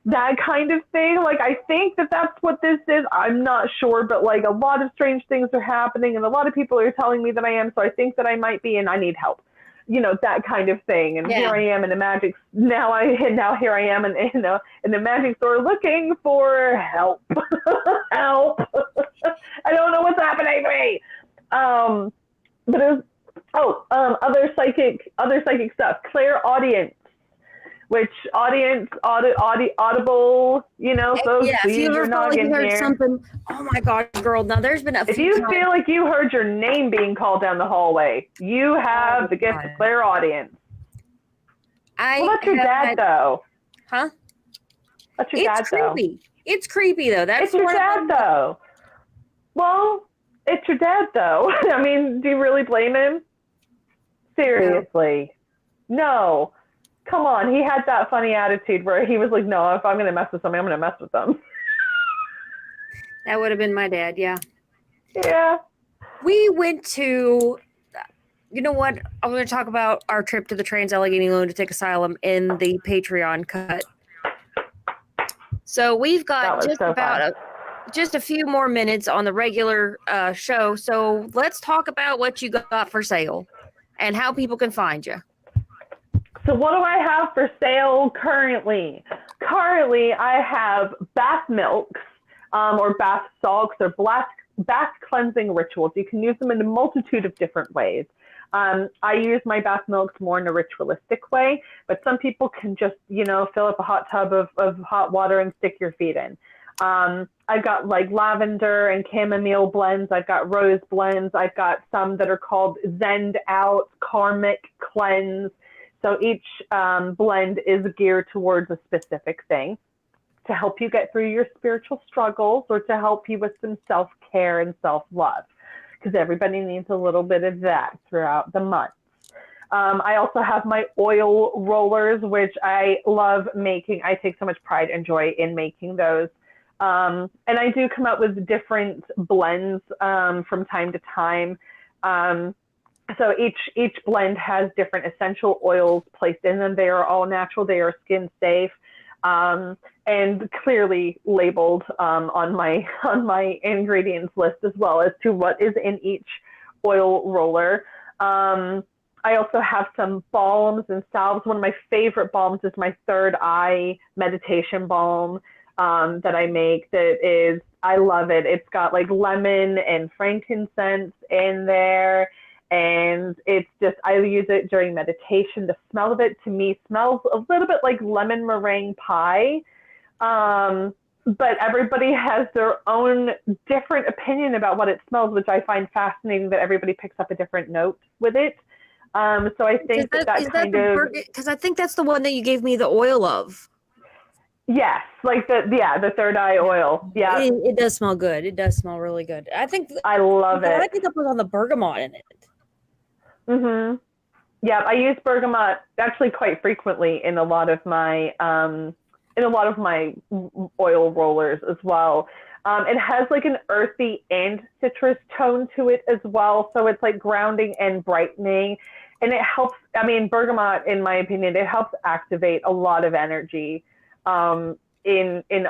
that kind of thing. Like, I think that that's what this is. I'm not sure, but like a lot of strange things are happening and a lot of people are telling me that I am. So I think that I might be, and I need help. That kind of thing. And here I am in the magic. Now here I am in the magic store looking for help. Help. I don't know what's happening to me. But it was, other psychic stuff. Clairaudience, which audible, folks, yeah, if you ever feel like you heard here. something, oh my God, girl, now there's been a few If you times. feel like you heard your name being called down the hallway, you have the gift of clairaudience. Well, that's your dad, though. Huh? That's your dad, though. Creepy. It's creepy, though. That's It's your dad, though. Well, it's your dad, though. I mean, do you really blame him? Seriously. No. Come on. He had that funny attitude where he was like, no, if I'm going to mess with somebody, I'm going to mess with them. That would have been my dad, yeah. Yeah. We went to, you know what? I'm going to talk about our trip to the Trans-Allegheny Lunatic Asylum in the Patreon cut. So we've got just a few more minutes on the regular show. So let's talk about what you got for sale and how people can find you. So what do I have for sale currently? Currently, I have bath milks or bath salts or bath cleansing rituals. You can use them in a multitude of different ways. I use my bath milks more in a ritualistic way, but some people can just, fill up a hot tub of hot water and stick your feet in. I've got like lavender and chamomile blends. I've got rose blends. I've got some that are called Zen'd Out, Karmic Cleanse. So each blend is geared towards a specific thing to help you get through your spiritual struggles or to help you with some self-care and self-love, because everybody needs a little bit of that throughout the month. I also have my oil rollers, which I love making. I take so much pride and joy in making those. And I do come up with different blends from time to time. So each blend has different essential oils placed in them. They are all natural. They are skin safe, and clearly labeled on my ingredients list as well as to what is in each oil roller. I also have some balms and salves. One of my favorite balms is my Third Eye meditation balm that I make. I love it. It's got like lemon and frankincense in there. And it's just, I use it during meditation. The smell of it to me smells a little bit like lemon meringue pie. But everybody has their own different opinion about what it smells, which I find fascinating that everybody picks up a different note with it. So I think that kind of, because I think that's the one that you gave me the oil of. Yes, like the third eye oil. Yeah, It does smell good. It does smell really good. I think I love what I it. picked up was on the bergamot in it. Mhm. Yeah, I use bergamot actually quite frequently in a lot of my oil rollers as well. It has like an earthy and citrus tone to it as well, so it's like grounding and brightening, and it helps. I mean, bergamot, in my opinion, it helps activate a lot of energy. In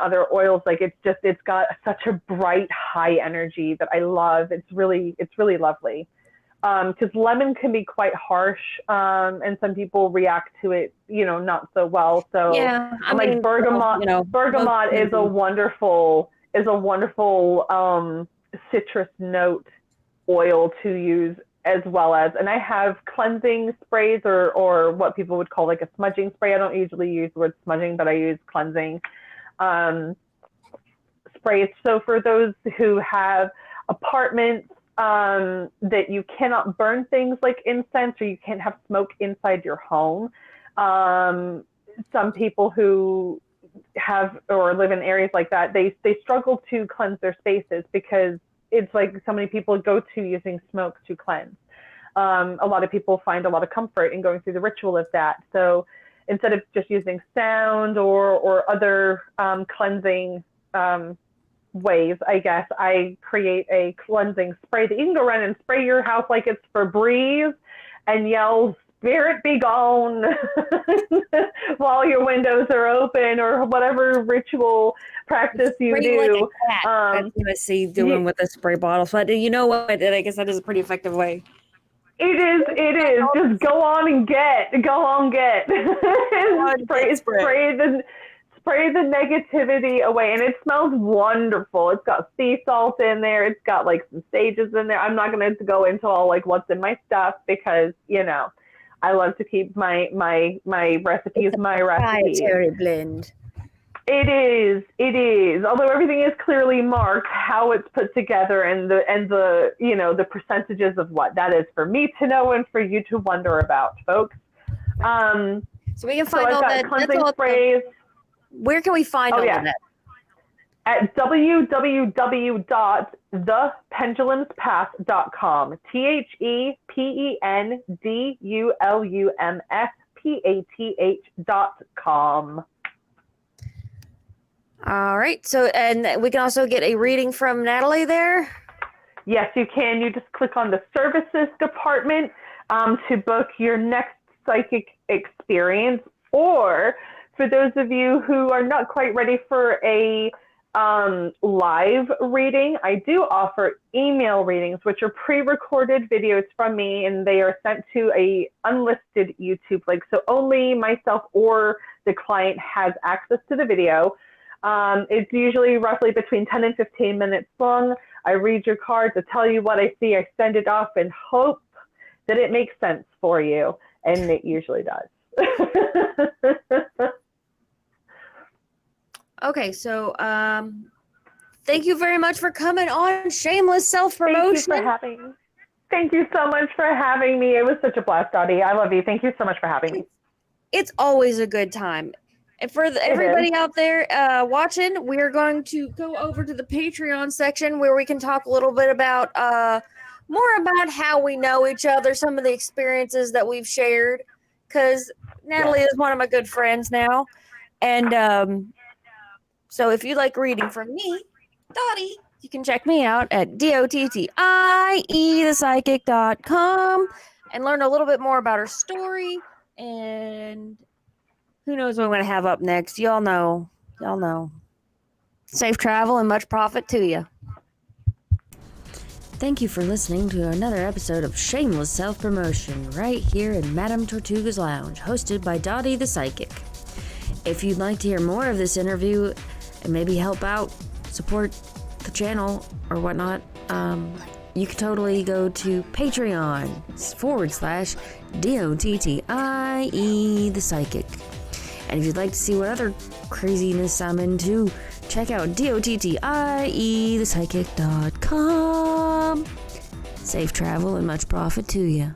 other oils, like it's got such a bright, high energy that I love. It's really lovely. Because lemon can be quite harsh, and some people react to it, not so well. So, Yeah, I like mean, bergamot, bergamot is a wonderful citrus note oil to use as well as, and I have cleansing sprays or what people would call like a smudging spray. I don't usually use the word smudging, but I use cleansing sprays. So for those who have apartments that you cannot burn things like incense, or you can't have smoke inside your home. Some people who have or live in areas like that, they struggle to cleanse their spaces because it's like so many people go to using smoke to cleanse. A lot of people find a lot of comfort in going through the ritual of that. So instead of just using sound or other cleansing ways, I guess, I create a cleansing spray that you can go around and spray your house like it's Febreze and yell, "Spirit be gone," while your windows are open, or whatever ritual practice you do. Like a cat. That's what I see doing with a spray bottle. So you know what? I guess that is a pretty effective way. It is. Just go on and get. Spray the negativity away, and it smells wonderful. It's got sea salt in there. It's got like some sages in there. I'm not going to go into all like what's in my stuff because I love to keep my recipes my recipes. Proprietary blend. It is. Although everything is clearly marked, how it's put together and the percentages of what that is for me to know and for you to wonder about, folks. So we can find all that cleansing sprays. Where can we find all of that? At www.thependulumspath.com. THEPENDULUMSPATH.com. All right. So, and we can also get a reading from Natalie there. Yes, you can. You just click on the services department to book your next psychic experience, or for those of you who are not quite ready for a live reading, I do offer email readings, which are pre-recorded videos from me, and they are sent to a unlisted YouTube link. So only myself or the client has access to the video. It's usually roughly between 10 and 15 minutes long. I read your cards, I tell you what I see, I send it off and hope that it makes sense for you. And it usually does. Okay, so thank you very much for coming on Shameless Self Promotion. Thank you so much for having me. It was such a blast, Dottie. I love you. Thank you so much for having me. It's always a good time. And for everybody out there watching, we are going to go over to the Patreon section where we can talk a little bit about more about how we know each other, some of the experiences that we've shared, because Natalie is one of my good friends now. And so if you like reading from me, Dottie, you can check me out at DOTTIE and learn a little bit more about her story. And who knows what I'm going to have up next. Y'all know. Safe travel and much profit to you. Thank you for listening to another episode of Shameless Self Promotion right here in Madame Tortuga's Lounge, hosted by Dottie the Psychic. If you'd like to hear more of this interview and maybe help out, support the channel or whatnot, you can totally go to Patreon.com/DOTTIE the Psychic. And if you'd like to see what other craziness I'm into, check out DOTTIEthepsychic.com. Safe travel and much profit to you.